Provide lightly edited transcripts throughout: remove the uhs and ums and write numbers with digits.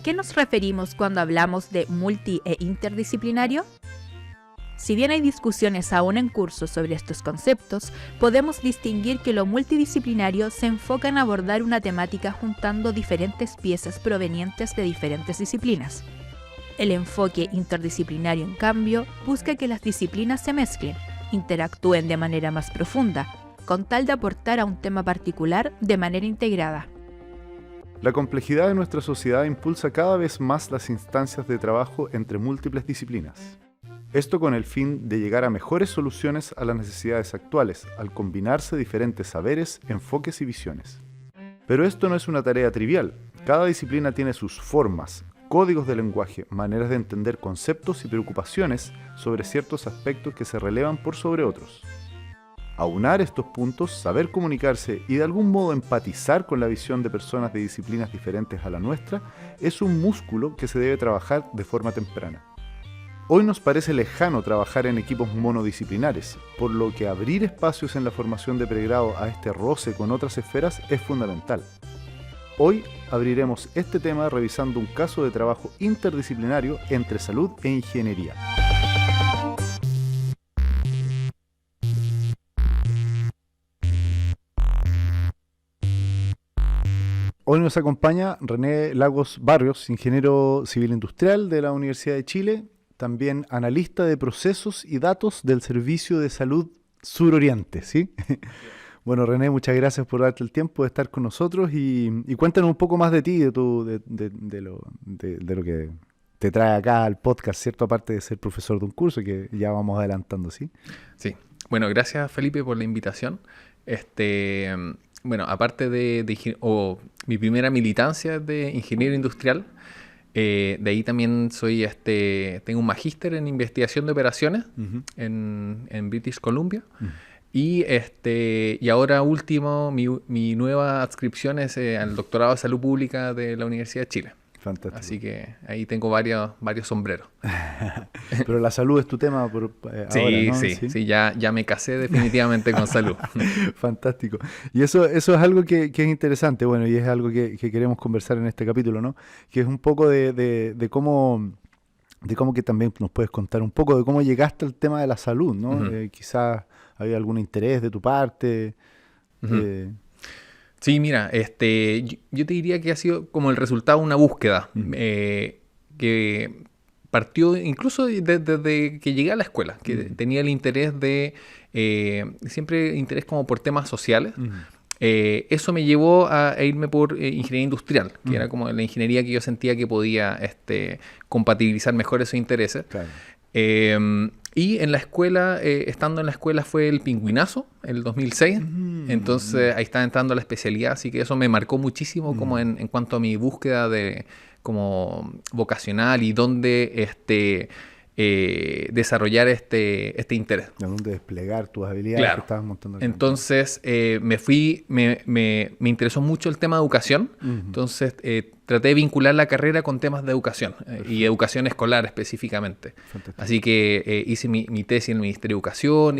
qué nos referimos cuando hablamos de multi e interdisciplinario? Si bien hay discusiones aún en curso sobre estos conceptos, podemos distinguir que lo multidisciplinario se enfoca en abordar una temática juntando diferentes piezas provenientes de diferentes disciplinas. El enfoque interdisciplinario, en cambio, busca que las disciplinas se mezclen, interactúen de manera más profunda, con tal de aportar a un tema particular de manera integrada. La complejidad de nuestra sociedad impulsa cada vez más las instancias de trabajo entre múltiples disciplinas. Esto con el fin de llegar a mejores soluciones a las necesidades actuales, al combinarse diferentes saberes, enfoques y visiones. Pero esto no es una tarea trivial. Cada disciplina tiene sus formas, códigos de lenguaje, maneras de entender conceptos y preocupaciones sobre ciertos aspectos que se relevan por sobre otros. Aunar estos puntos, saber comunicarse y de algún modo empatizar con la visión de personas de disciplinas diferentes a la nuestra es un músculo que se debe trabajar de forma temprana. Hoy nos parece lejano trabajar en equipos monodisciplinares, por lo que abrir espacios en la formación de pregrado a este roce con otras esferas es fundamental. Hoy abriremos este tema revisando un caso de trabajo interdisciplinario entre salud e ingeniería. Hoy nos acompaña René Lagos Barrios, ingeniero civil industrial de la Universidad de Chile, también analista de procesos y datos del Servicio de Salud Suroriente, ¿sí? Bueno, René, muchas gracias por darte el tiempo de estar con nosotros y cuéntanos un poco más de ti, de lo que te trae acá al podcast, ¿cierto? Aparte de ser profesor de un curso que ya vamos adelantando, ¿sí? Sí. Bueno, gracias Felipe por la invitación. Bueno, aparte mi primera militancia es de ingeniero industrial. De ahí también tengo un magíster en investigación de operaciones en British Columbia. Y ahora último, mi nueva adscripción es al doctorado de salud pública de la Universidad de Chile. Fantástico. Así que ahí tengo varios sombreros. Pero la salud es tu tema ahora, ¿no? Sí, ya me casé definitivamente con salud. Fantástico. Y eso es algo que es interesante, bueno, y es algo que queremos conversar en este capítulo, ¿no? Que es un poco de cómo que también nos puedes contar un poco de cómo llegaste al tema de la salud, ¿no? Quizás había algún interés de tu parte. Sí, mira, yo te diría que ha sido como el resultado de una búsqueda que partió incluso desde que llegué a la escuela, que tenía el interés siempre interés como por temas sociales. Eso me llevó a irme por ingeniería industrial, que era como la ingeniería que yo sentía que podía compatibilizar mejor esos intereses. Claro. Y en la escuela, estando en la escuela fue el pingüinazo, el 2006. Entonces ahí estaba entrando a la especialidad, así que eso me marcó muchísimo como en cuanto a mi búsqueda de como vocacional y dónde desarrollar este interés. ¿De dónde desplegar tus habilidades? Claro. Que estabas montando? Entonces me interesó mucho el tema de educación. Entonces traté de vincular la carrera con temas de educación y educación escolar específicamente. Fantástico. Así que hice mi tesis en el Ministerio de Educación,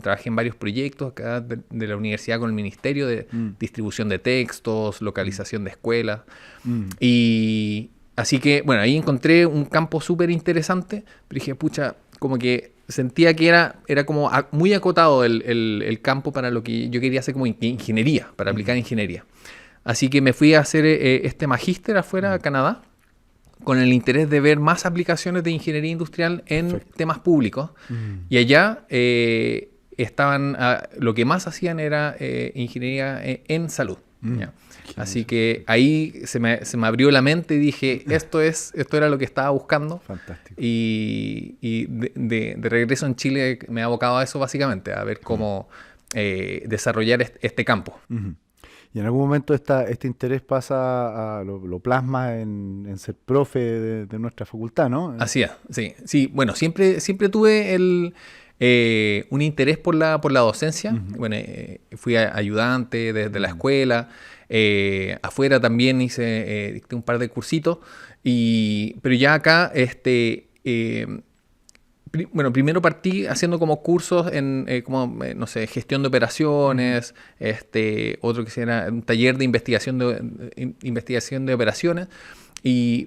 trabajé en varios proyectos acá de la universidad con el Ministerio de distribución de textos, localización de escuelas. Y así que, bueno, ahí encontré un campo súper interesante, pero dije, pucha, como que sentía que era como muy acotado el campo para lo que yo quería hacer como ingeniería, para aplicar ingeniería. Así que me fui a hacer este magíster afuera a Canadá, con el interés de ver más aplicaciones de ingeniería industrial en temas públicos. Y allá lo que más hacían era ingeniería en salud. ¿Ya? Así que ahí se me abrió la mente y dije, esto era lo que estaba buscando. Fantástico. Y de regreso en Chile me he abocado a eso básicamente, a ver cómo desarrollar este campo. Y en algún momento este interés pasa lo plasma en ser profe de nuestra facultad, ¿no? Así es, sí. Bueno, siempre tuve un interés por la docencia. Bueno, fui ayudante desde la escuela. Afuera también hice un par de cursitos. Pero ya acá, primero partí haciendo como cursos en gestión de operaciones, otro que era un taller de investigación de operaciones.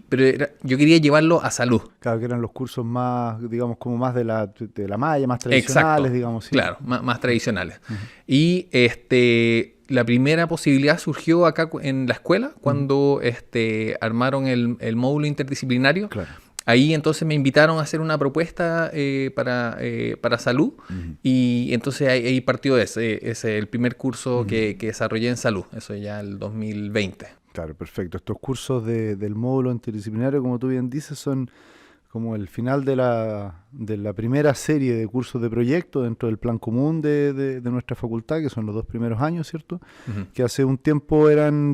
Pero yo quería llevarlo a salud. Claro, que eran los cursos más, digamos, como más de la malla, más tradicionales, Exacto, digamos. ¿Sí? claro, más tradicionales. Y la primera posibilidad surgió acá en la escuela, cuando armaron el módulo interdisciplinario. Claro. Ahí entonces me invitaron a hacer una propuesta para salud, y entonces ahí partió ese el primer curso que desarrollé en salud, eso ya el 2020. Claro, perfecto. Estos cursos del módulo interdisciplinario, como tú bien dices, son como el final de la primera serie de cursos de proyecto dentro del plan común de nuestra facultad, que son los 2 primeros años, ¿cierto? Que hace un tiempo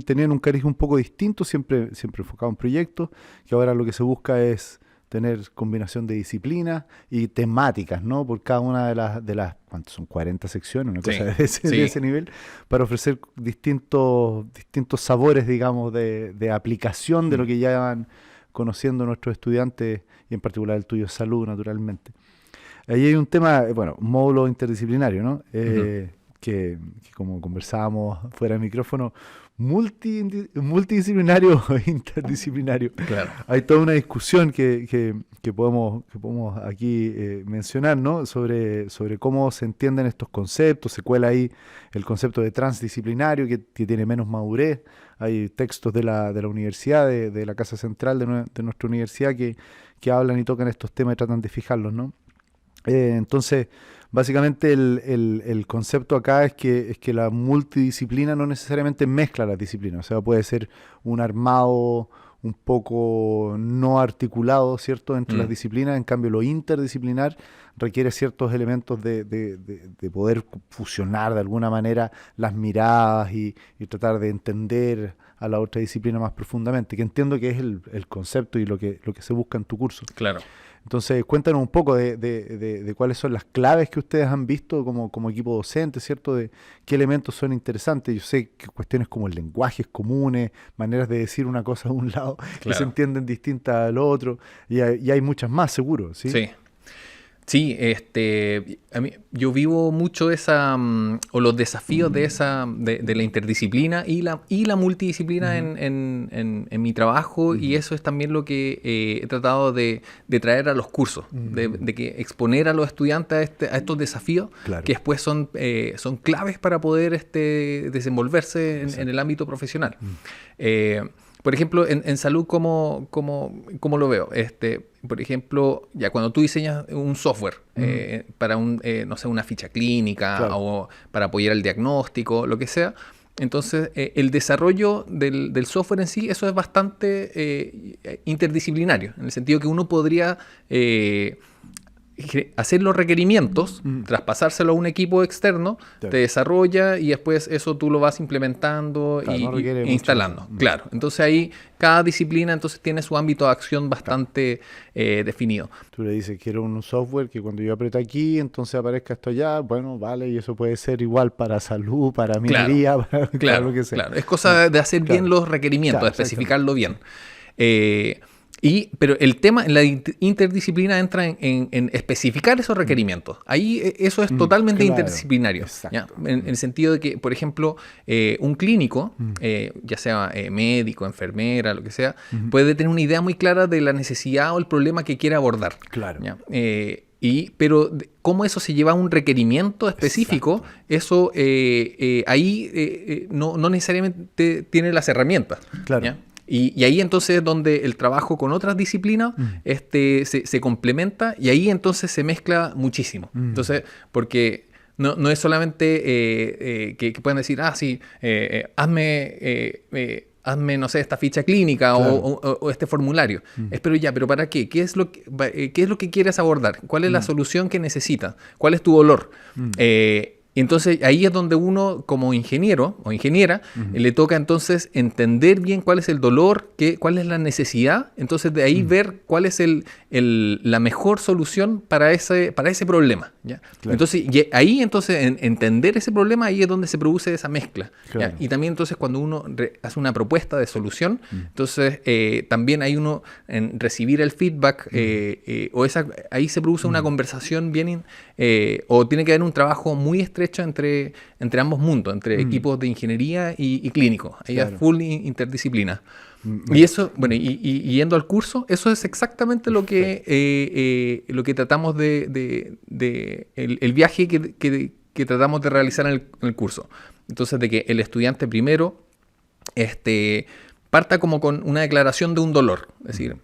tenían un cariz un poco distinto, siempre enfocado en proyectos, que ahora lo que se busca es tener combinación de disciplinas y temáticas, ¿no? Por cada una de las ¿cuántos son? 40 secciones, una cosa de ese nivel, para ofrecer distintos sabores, digamos, de aplicación de lo que ya van conociendo nuestros estudiantes, y en particular el tuyo, salud, naturalmente. Ahí hay un tema, bueno, un módulo interdisciplinario, ¿no? Que como conversábamos fuera de micrófono, multidisciplinario o interdisciplinario. Claro. Hay toda una discusión que podemos aquí mencionar, ¿no? Sobre cómo se entienden estos conceptos. Se cuela ahí el concepto de transdisciplinario, que tiene menos madurez. Hay textos de la universidad, de la Casa Central de nuestra universidad, que hablan y tocan estos temas y tratan de fijarlos, ¿no? Entonces, básicamente el concepto acá es que la multidisciplina no necesariamente mezcla las disciplinas. O sea, puede ser un armado un poco no articulado, ¿cierto?, entre las disciplinas. En cambio, lo interdisciplinar requiere ciertos elementos de poder fusionar de alguna manera las miradas y tratar de entender a la otra disciplina más profundamente, que entiendo que es el concepto y lo que se busca en tu curso. Claro. Entonces, cuéntanos un poco de cuáles son las claves que ustedes han visto como equipo docente, ¿cierto? De qué elementos son interesantes. Yo sé que cuestiones como lenguajes comunes, maneras de decir una cosa a un lado que se entienden distintas al otro, y hay muchas más, seguro, ¿sí? Sí. Sí, yo vivo mucho o los desafíos de la interdisciplina y la multidisciplina en mi trabajo, y eso es también lo que he tratado de traer a los cursos, de que exponer a los estudiantes a estos desafíos, que después son claves para poder desenvolverse en el ámbito profesional. Por ejemplo, en salud, ¿cómo lo veo? Por ejemplo, ya cuando tú diseñas un software para no sé, una ficha clínica, o para apoyar el diagnóstico, lo que sea, entonces el desarrollo del software en sí, eso es bastante interdisciplinario, en el sentido que uno podría hacer los requerimientos, traspasárselo a un equipo externo, te desarrolla, y después eso tú lo vas implementando e instalando. Claro. Entonces ahí cada disciplina entonces tiene su ámbito de acción bastante definido. Tú le dices, quiero un software que cuando yo apriete aquí, entonces aparezca esto allá. Bueno, vale, y eso puede ser igual para salud, para minería, para lo que sea. Claro, es cosa de hacer bien los requerimientos, de especificarlo bien. Pero el tema en la interdisciplina entra en especificar esos requerimientos. Ahí eso es totalmente interdisciplinario. ¿Ya? En el sentido de que, por ejemplo, un clínico, ya sea médico, enfermera, lo que sea, puede tener una idea muy clara de la necesidad o el problema que quiere abordar. Claro. ¿Ya? Pero cómo eso se lleva a un requerimiento específico, eso ahí no necesariamente tiene las herramientas. Claro. ¿Ya? Y ahí entonces es donde el trabajo con otras disciplinas se complementa, y ahí entonces se mezcla muchísimo. Entonces, porque no es solamente que puedan decir, hazme, no sé, esta ficha clínica, o este formulario. Pero ¿para qué? ¿Qué es lo que quieres abordar? ¿Cuál es la solución que necesitas? ¿Cuál es tu dolor? Y entonces ahí es donde uno, como ingeniero o ingeniera, le toca entonces entender bien cuál es el dolor, cuál es la necesidad. Entonces de ahí ver cuál es la mejor solución para ese problema, ¿ya? Claro. Entonces ahí entonces entender ese problema, ahí es donde se produce esa mezcla. Claro. Y también entonces cuando uno hace una propuesta de solución, entonces también hay uno en recibir el feedback, ahí se produce una conversación bien, o tiene que haber un trabajo muy estrecho entre ambos mundos, entre equipos de ingeniería y clínicos. Ahí es full interdisciplina. Y eso, bueno, y yendo al curso, eso es exactamente lo que tratamos el viaje que tratamos de realizar en el curso. Entonces, de que el estudiante primero parta como con una declaración de un dolor. Es decir,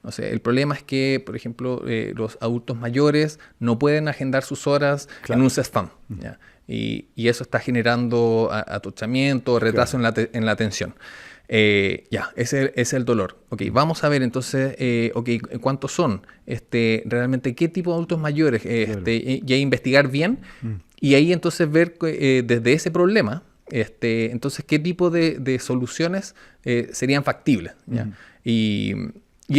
no sé, el problema es que, por ejemplo, los adultos mayores no pueden agendar sus horas en un CESFAM. ¿Ya? Y eso está generando atochamiento, retraso en la atención. Ese es el dolor. Ok, vamos a ver entonces, ¿cuántos son? Realmente, ¿qué tipo de adultos mayores? Y ahí investigar bien y ahí entonces ver desde ese problema, entonces, ¿qué tipo de soluciones serían factibles? ¿Ya? Y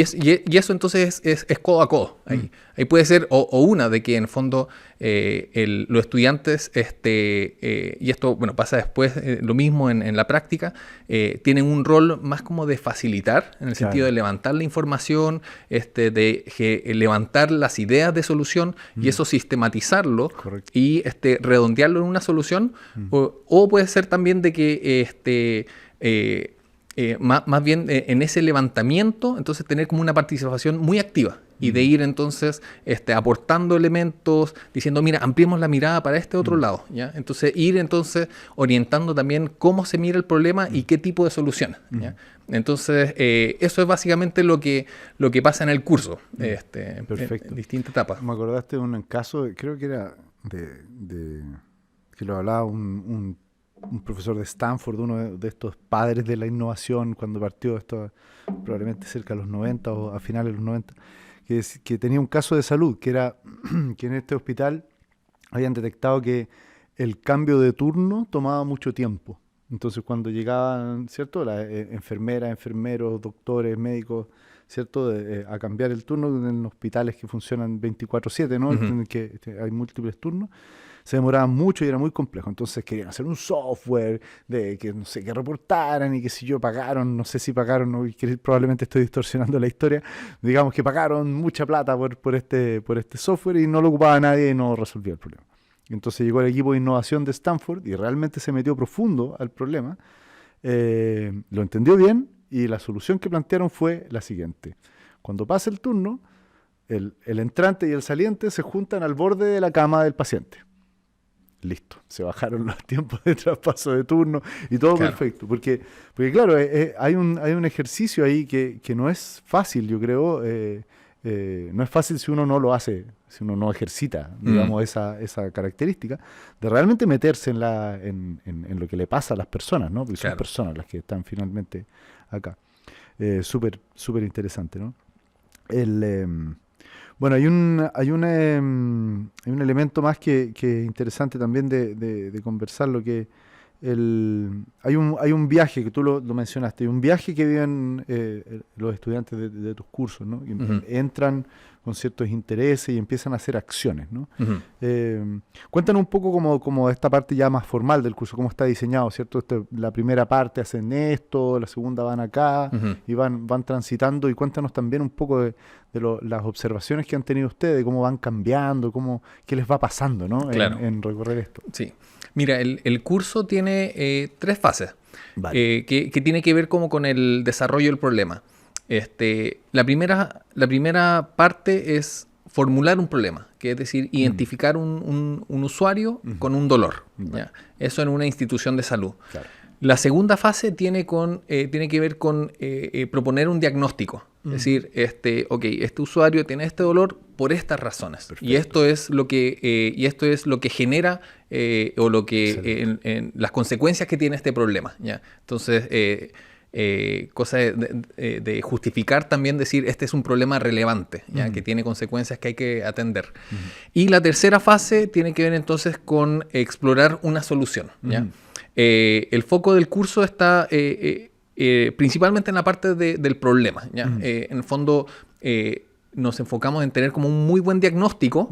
eso entonces es codo a codo. Ahí puede ser o una de que en el fondo los estudiantes, y esto bueno pasa después lo mismo en la práctica, tienen un rol más como de facilitar, en el sentido de levantar la información, levantar las ideas de solución y eso sistematizarlo. Correcto. Y redondearlo en una solución. O puede ser también de que más bien en ese levantamiento, entonces tener como una participación muy activa y de ir entonces aportando elementos, diciendo, mira, ampliemos la mirada para este otro lado, ¿ya? Entonces ir entonces orientando también cómo se mira el problema y qué tipo de soluciones, ¿ya? Entonces eso es básicamente lo que pasa en el curso, Perfecto. en distintas etapas. Me acordaste de un caso, creo que era que lo hablaba un profesor de Stanford, uno de estos padres de la innovación cuando partió esto, probablemente cerca de los 90 o a finales de los 90, que tenía un caso de salud, que era que en este hospital habían detectado que el cambio de turno tomaba mucho tiempo. Entonces cuando llegaban, ¿cierto?, las enfermeras, enfermeros, doctores, médicos, ¿cierto?, a cambiar el turno en hospitales que funcionan 24/7, ¿no? En que hay múltiples turnos, se demoraban mucho y era muy complejo. Entonces querían hacer un software de que no sé, que reportaran y que si yo pagaron, no sé si pagaron, ¿no? Y que probablemente estoy distorsionando la historia, digamos que pagaron mucha plata por este software y no lo ocupaba nadie y no resolvía el problema. Entonces llegó el equipo de innovación de Stanford y realmente se metió profundo al problema, lo entendió bien y la solución que plantearon fue la siguiente. Cuando pasa el turno, el entrante y el saliente se juntan al borde de la cama del paciente. Listo, se bajaron los tiempos de traspaso de turno y todo perfecto. Porque claro, hay un ejercicio ahí que no es fácil, yo creo. No es fácil si uno no lo hace, si uno no ejercita, digamos, esa característica de realmente meterse en lo que le pasa a las personas, ¿no? Porque son personas las que están finalmente acá. Súper interesante, ¿no? Bueno, hay un elemento más que es interesante también de conversarlo, que hay un viaje que tú lo mencionaste, hay un viaje que viven los estudiantes de tus cursos, ¿no? Y entran con ciertos intereses y empiezan a hacer acciones, ¿no? Cuéntanos un poco como esta parte ya más formal del curso, cómo está diseñado, ¿cierto? La primera parte hacen esto, la segunda van acá y van transitando, y cuéntanos también un poco de las observaciones que han tenido ustedes, cómo van cambiando, qué les va pasando, ¿no? En recorrer esto. Sí. Mira, el curso tiene 3 fases, Vale. que tiene que ver como con el desarrollo del problema. La primera parte es formular un problema, que es decir, identificar un usuario con un dolor. ¿Ya? Eso en una institución de salud. Claro. La segunda fase tiene que ver con proponer un diagnóstico. Es decir, este usuario tiene este dolor por estas razones. Perfecto. Y esto es lo que genera o lo que en las consecuencias que tiene este problema. ¿Ya? Entonces, cosa de justificar también, decir, este es un problema relevante, ¿ya? Que tiene consecuencias que hay que atender. Y la tercera fase tiene que ver entonces con explorar una solución. ¿Ya? El foco del curso está principalmente en la parte del problema, ¿ya? En el fondo nos enfocamos en tener como un muy buen diagnóstico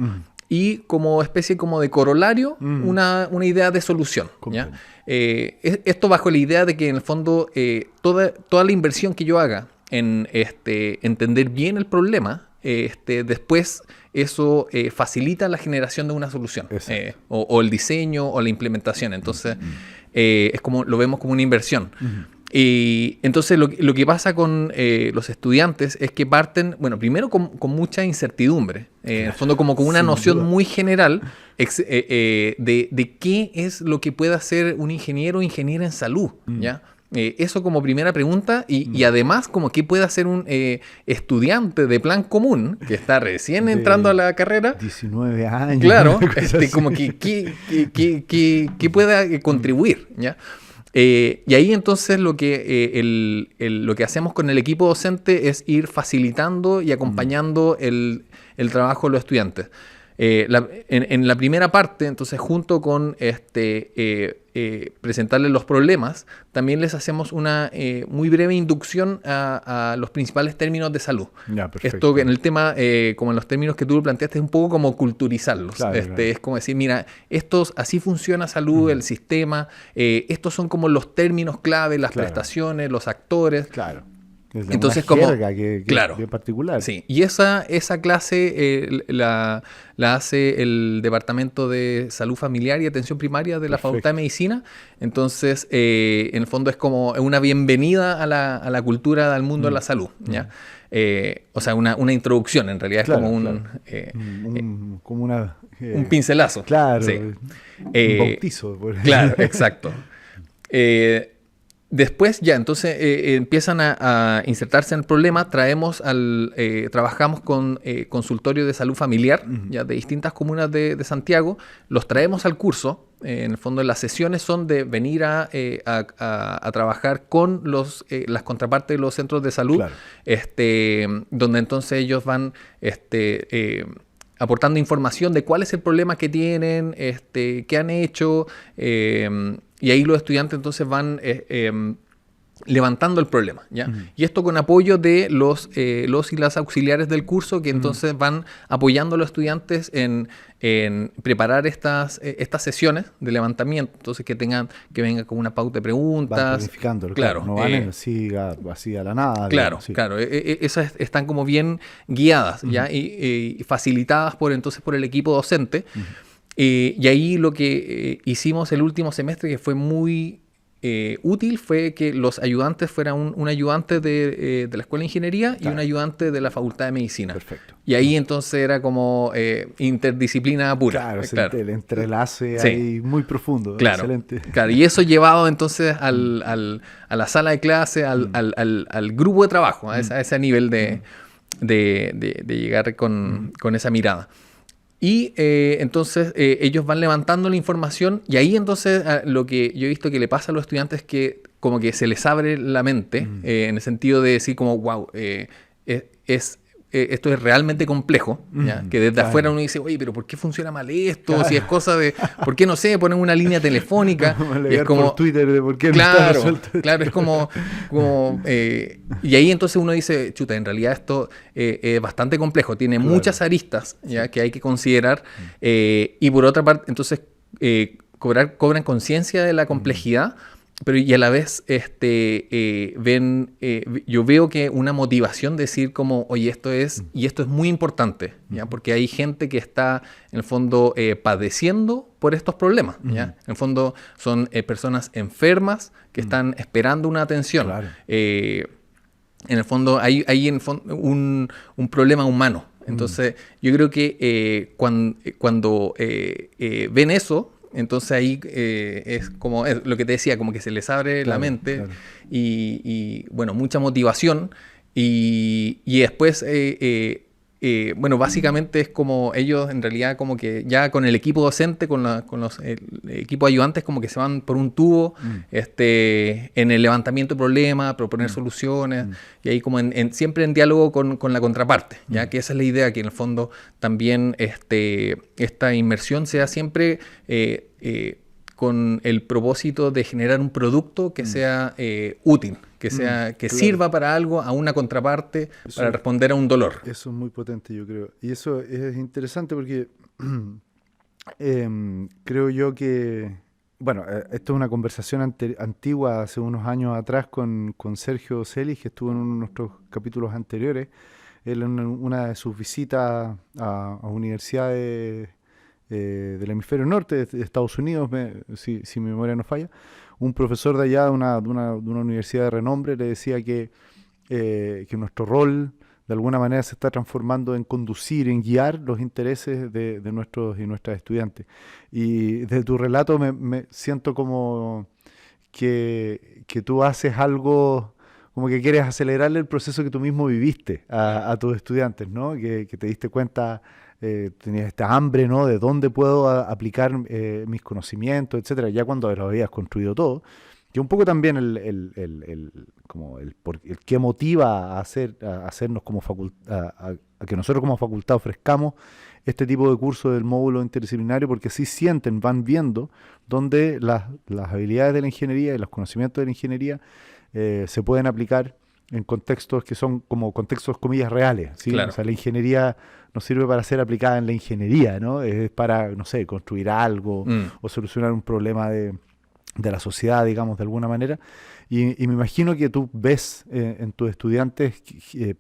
y como especie como de corolario una idea de solución, ¿ya? Esto bajo la idea de que en el fondo toda la inversión que yo haga en entender bien el problema, después eso facilita la generación de una solución o el diseño o la implementación. Entonces es como lo vemos como una inversión. Y entonces lo que pasa con los estudiantes es que parten, bueno, primero con mucha incertidumbre, en el fondo como con una Sin noción duda. muy general de qué es lo que puede hacer un ingeniero o ingeniera en salud, ¿ya? Eso como primera pregunta y además como qué puede hacer un estudiante de plan común que está recién entrando a la carrera. 19 años. Claro, una cosa así. como que pueda contribuir, ¿ya? Y ahí entonces lo que hacemos con el equipo docente es ir facilitando y acompañando el trabajo de los estudiantes. En la primera parte, entonces, junto con presentarles los problemas, también les hacemos una muy breve inducción a los principales términos de salud. Ya, perfecto. Esto en el tema, como en los términos que tú planteaste, es un poco como culturizarlos. Claro, claro. Es como decir, mira, así funciona salud, el sistema, estos son como los términos clave, las Claro. prestaciones, los actores. Claro. Es Entonces, una como jerga que claro, bien particular. sí. Y esa clase la hace el Departamento de Salud Familiar y Atención Primaria de la Perfecto. Facultad de Medicina. Entonces, en el fondo es como una bienvenida a la cultura del mundo de la salud, ¿ya? O sea, una introducción, en realidad Claro, es como como una... un pincelazo. Claro. Sí. Un bautizo. Claro, exacto. Después ya, entonces empiezan a insertarse en el problema, trabajamos con consultorio de salud familiar, ya de distintas comunas de Santiago, los traemos al curso, en el fondo las sesiones son de venir a trabajar con las contrapartes de los centros de salud, Claro. donde entonces ellos van aportando información de cuál es el problema que tienen, qué han hecho, y ahí los estudiantes entonces van levantando el problema, ¿ya? Y esto con apoyo de los y las auxiliares del curso que entonces van apoyando a los estudiantes en preparar estas sesiones de levantamiento, entonces que venga con una pauta de Van preguntas. planificándolo. Claro, No van así a la nada. Claro, digamos, sí. claro. Esas están como bien guiadas, ¿ya? Y facilitadas por el equipo docente. Y ahí lo que hicimos el último semestre, que fue muy útil, fue que los ayudantes fueran un ayudante de la Escuela de Ingeniería y Claro. un ayudante de la Facultad de Medicina. Perfecto. Y ahí entonces era como interdisciplina pura. Claro, Claro. el entrelace Sí. ahí muy profundo. Claro, Excelente. claro, y eso llevado entonces a la sala de clase, al grupo de trabajo, a ese nivel de llegar con esa mirada. Y entonces ellos van levantando la información y ahí entonces lo que yo he visto que le pasa a los estudiantes es que como que se les abre la mente en el sentido de decir como, wow, esto es realmente complejo, ¿ya? Que desde claro. afuera uno dice, oye, pero ¿por qué funciona mal esto? Si es cosa de, ¿por qué no sé? Ponen una línea telefónica. Vamos a Y es leer como, por Twitter de por qué no está claro, resuelto. claro, es como y ahí entonces uno dice, chuta, en realidad esto es bastante complejo, tiene muchas aristas, ¿ya? Que hay que considerar, y por otra parte, entonces cobran conciencia de la complejidad, pero y a la vez yo veo que una motivación de decir como, oye, esto es muy importante, ¿ya? Porque hay gente que está en el fondo padeciendo por estos problemas, ¿ya? En el fondo son personas enfermas que están esperando una atención. Claro. En el fondo hay un problema humano. Entonces yo creo que cuando ven eso, entonces ahí es como es lo que te decía, como que se les abre la mente, claro. y bueno, mucha motivación y después bueno, básicamente es como ellos en realidad como que ya con el equipo docente, con los equipos ayudantes como que se van por un tubo en el levantamiento de problemas, proponer soluciones y ahí como siempre en diálogo con la contraparte, ya que esa es la idea, que en el fondo también esta inmersión sea siempre con el propósito de generar un producto que sea útil, que sirva para algo a una contraparte, para responder a un dolor. Eso es muy potente, yo creo. Y eso es interesante porque creo yo que, bueno, esto es una conversación antigua, hace unos años atrás, con Sergio Celis, que estuvo en uno de nuestros capítulos anteriores. Él en una de sus visitas a universidades del hemisferio norte, de Estados Unidos, si mi memoria no falla. Un profesor de allá, de una universidad de renombre, le decía que nuestro rol de alguna manera se está transformando en conducir, en guiar los intereses de nuestros y nuestras estudiantes. Y de tu relato me siento como que tú haces algo, como que quieres acelerarle el proceso que tú mismo viviste a tus estudiantes, ¿no? Que te diste cuenta, tenías esta hambre, ¿no? De dónde puedo aplicar mis conocimientos, etcétera, ya cuando lo habías construido todo. Que un poco también el qué motiva a hacernos como a que nosotros como facultad ofrezcamos este tipo de curso del módulo interdisciplinario, porque sí sienten, van viendo dónde las habilidades de la ingeniería y los conocimientos de la ingeniería se pueden aplicar en contextos que son como contextos, comillas, reales, ¿sí? Claro. O sea, la ingeniería no sirve para ser aplicada en la ingeniería, ¿no? Es para, no sé, construir algo o solucionar un problema de la sociedad, digamos, de alguna manera. Y me imagino que tú ves en tus estudiantes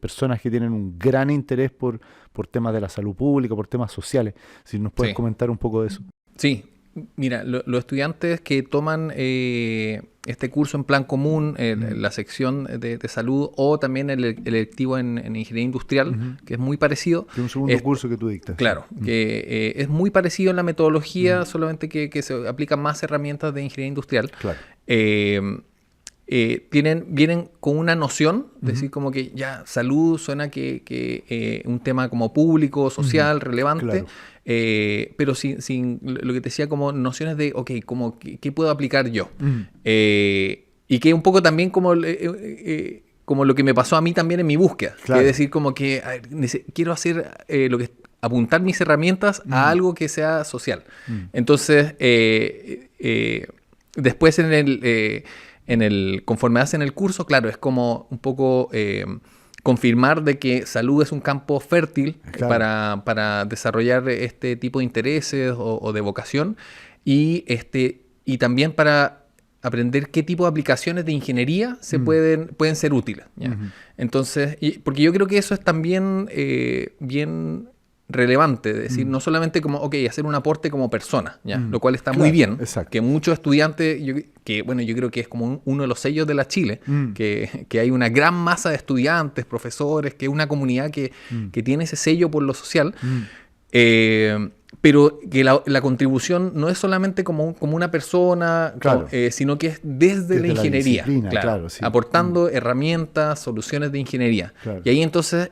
personas que tienen un gran interés por temas de la salud pública, por temas sociales. Si nos puedes comentar un poco de eso. Sí, mira, los estudiantes que toman este curso en plan común, la sección de salud o también el electivo en ingeniería industrial, que es muy parecido. Que es un segundo curso que tú dictas. Claro, que es muy parecido en la metodología, solamente que se aplican más herramientas de ingeniería industrial. Claro. Vienen con una noción, de decir como que ya salud suena que un tema como público, social, relevante, Claro. pero sin lo que te decía como nociones de, ok, como ¿qué puedo aplicar yo? Y que un poco también como lo que me pasó a mí también en mi búsqueda, Claro. que es decir como que quiero hacer apuntar mis herramientas a algo que sea social. Entonces, después conforme hacen el curso, claro, es como un poco confirmar de que salud es un campo fértil, claro, para desarrollar este tipo de intereses o de vocación y también para aprender qué tipo de aplicaciones de ingeniería pueden ser útiles, ¿ya? Entonces, porque yo creo que eso es también bien relevante, es decir, no solamente como, hacer un aporte como persona, ¿ya? Lo cual está muy bien, exacto. Que muchos estudiantes, yo creo que es como uno de los sellos de la Chile, que hay una gran masa de estudiantes, profesores, que es una comunidad que tiene ese sello por lo social, pero que la contribución no es solamente como una persona, claro, sino que es desde la ingeniería, claro, sí, aportando herramientas, soluciones de ingeniería. Claro. Y ahí entonces,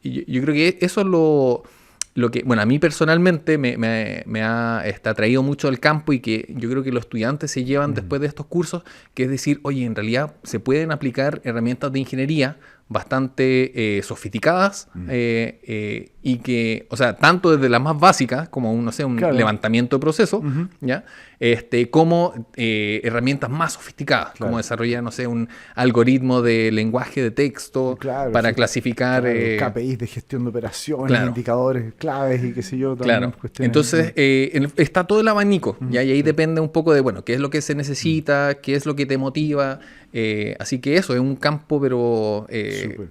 yo creo que eso es lo que, bueno, a mí personalmente me ha atraído mucho el campo y que yo creo que los estudiantes se llevan después de estos cursos, que es decir, oye, en realidad se pueden aplicar herramientas de ingeniería bastante sofisticadas y que, o sea, tanto desde las más básicas como un claro, levantamiento de proceso, ¿ya? Como herramientas más sofisticadas, claro, como desarrollar, no sé, un algoritmo de lenguaje de texto, claro, para clasificar KPIs de gestión de operaciones, claro, indicadores claves y qué sé yo. Claro. Entonces está todo el abanico, ¿ya? Y ahí depende un poco de, bueno, qué es lo que se necesita, qué es lo que te motiva. Así que eso es un campo, pero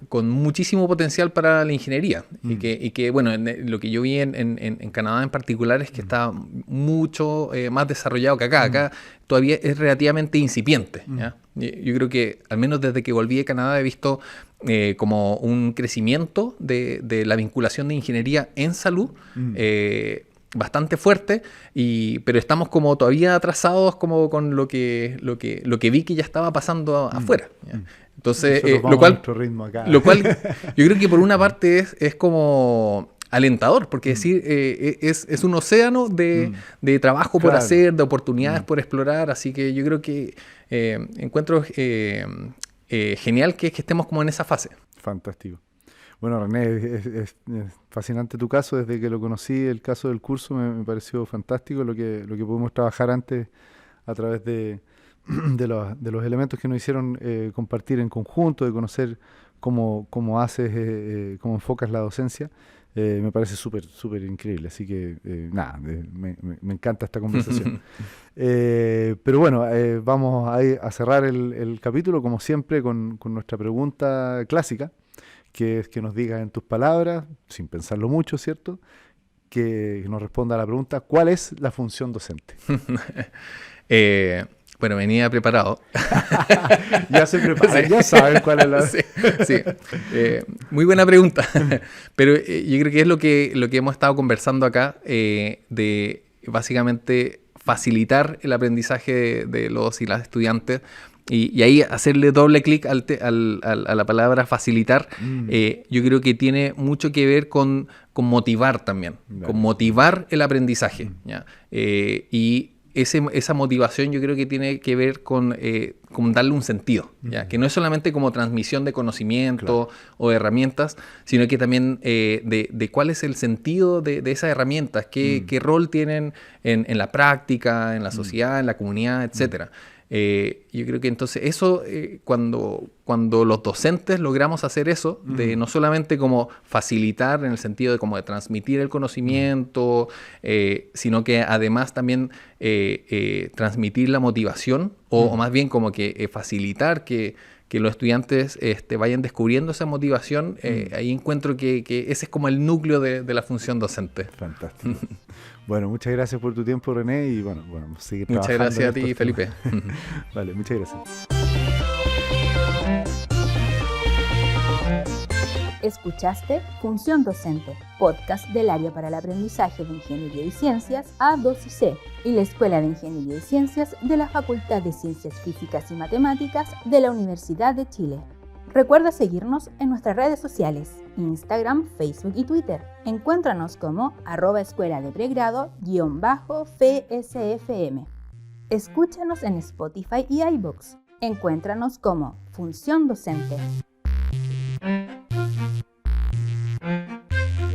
con muchísimo potencial para la ingeniería. Y que bueno, lo que yo vi en Canadá en particular es que está mucho más desarrollado que acá. Acá todavía es relativamente incipiente, ¿ya? Yo creo que, al menos desde que volví de Canadá, he visto como un crecimiento de la vinculación de ingeniería en salud, bastante fuerte, pero estamos como todavía atrasados como con lo que vi que ya estaba pasando afuera, ¿ya? Entonces, lo cual yo creo que por una parte es como alentador, porque decir, es un océano de trabajo por hacer, de oportunidades por explorar, así que yo creo que encuentro genial que estemos como en esa fase. Fantástico. Bueno, René, es fascinante tu caso. Desde que lo conocí, el caso del curso me pareció fantástico lo que pudimos trabajar antes a través de los elementos que nos hicieron compartir en conjunto, de conocer cómo haces, cómo enfocas la docencia. Me parece súper increíble. Así que, me encanta esta conversación. Pero bueno, vamos a cerrar el capítulo, como siempre, con nuestra pregunta clásica, que es que nos digas en tus palabras, sin pensarlo mucho, ¿cierto? que nos responda a la pregunta, ¿cuál es la función docente? Bueno, venía preparado. Ya se preparan, ya saben cuál es la... Sí, sí. Muy buena pregunta. Pero yo creo que es lo que hemos estado conversando acá, de básicamente facilitar el aprendizaje de los y las estudiantes. Y ahí hacerle doble clic a la palabra facilitar, yo creo que tiene mucho que ver con motivar también, con motivar el aprendizaje. ¿Ya? Y esa motivación yo creo que tiene que ver con darle un sentido, ¿ya? Que no es solamente como transmisión de conocimiento o de herramientas, sino que también de cuál es el sentido de esas herramientas, qué rol tienen en la práctica, en la sociedad, en la comunidad, etcétera. Yo creo que entonces eso, cuando los docentes logramos hacer eso, de no solamente como facilitar en el sentido de como de transmitir el conocimiento, sino que además también transmitir la motivación, o más bien como que facilitar que los estudiantes vayan descubriendo esa motivación, ahí encuentro que ese es como el núcleo de la función docente. Fantástico. Bueno, muchas gracias por tu tiempo, René, y bueno, seguir trabajando. Muchas gracias a ti, Felipe. Vale, muchas gracias. Escuchaste Función Docente, podcast del Área para el Aprendizaje de Ingeniería y Ciencias A2C y la Escuela de Ingeniería y Ciencias de la Facultad de Ciencias Físicas y Matemáticas de la Universidad de Chile. Recuerda seguirnos en nuestras redes sociales, Instagram, Facebook y Twitter. Encuéntranos como @escuela de pregrado_FSFM. Escúchanos en Spotify y iVoox. Encuéntranos como Función Docente.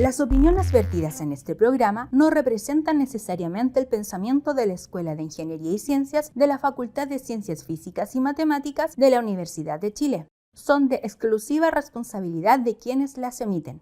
Las opiniones vertidas en este programa no representan necesariamente el pensamiento de la Escuela de Ingeniería y Ciencias de la Facultad de Ciencias Físicas y Matemáticas de la Universidad de Chile. Son de exclusiva responsabilidad de quienes las emiten.